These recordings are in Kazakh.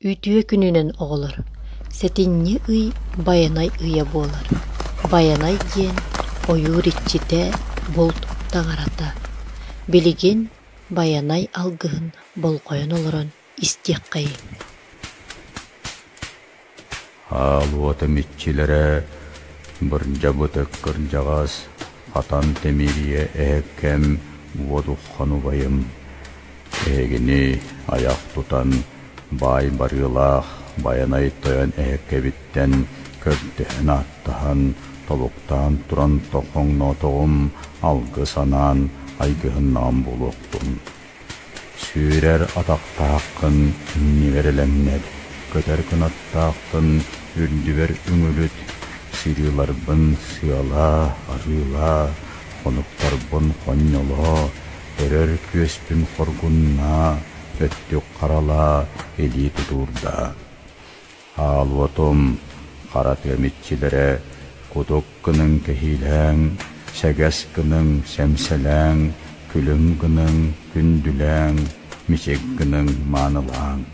Ütüе күнүнен оғылыр. Сетинни ый баянай ыя болар. Баянай диен ойур итчите болт таңарата. Билеген баянай алгыһын болқойон олорон истиеккай. Алуата митчилere бырынжа бұтық кырынжағас атан темирие әккем водухану байым. Эгини аяқ тутан бай барылах баянай тоян әккебіттен көрдіхін аттахан толуқтан туран тоқоң нотоғым алғы санан айгыһыннан болуқтым. Сүйрер атақтақын неверелемнер, көтәркін аттақтын үрдівер үңіліт, сириларбын сыяла, арыла, қонуқтарбын қонноло, өрер көспін қоргунна, өттік қарала, елі тұдурда. Алуатым, қара тәмітчілері, құдық кінің кәхиләң, сәгәс кының сәмсәләң, күлім кының күнділәң, мисек кының манылаң.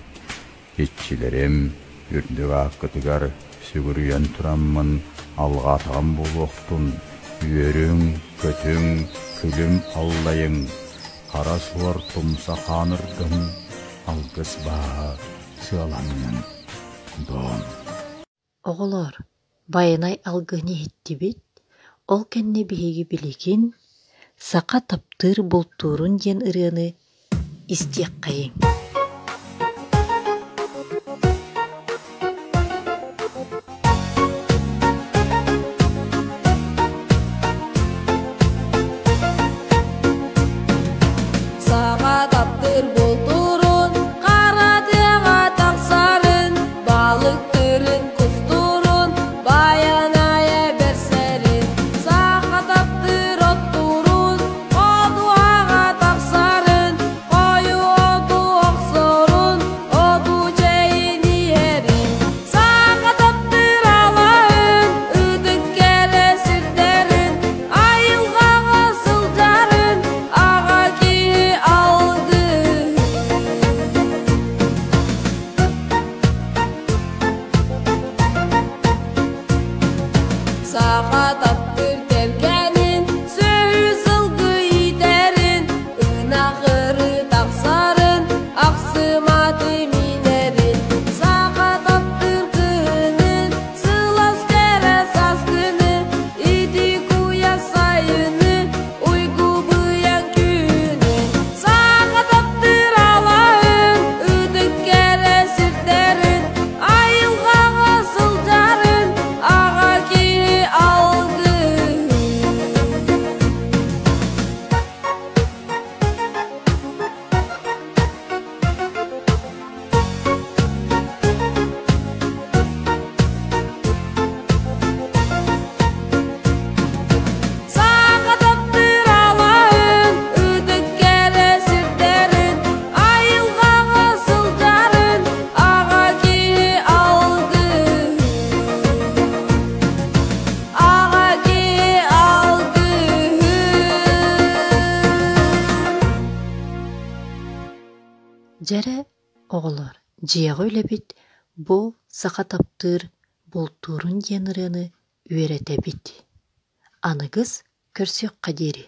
Етчілерім үрдіг аққытығар сүгірген тұраммын, алғатаған болуқтын, үйерің, көтің, күлім аллайың, қара суар тұмса қанырдың, алғыз баға сыаланның. Дон. Оғылар, баянай алгыны етті бет, ол кәнне бейгі білеген, сақа таптыр болтурун ден ырыны истек қайын. Жәрі оғылар, жияғы өлі бет, бұл сақа таптыр болтурун ден ырыны үйерете бет. Анығыз көрсек қадері.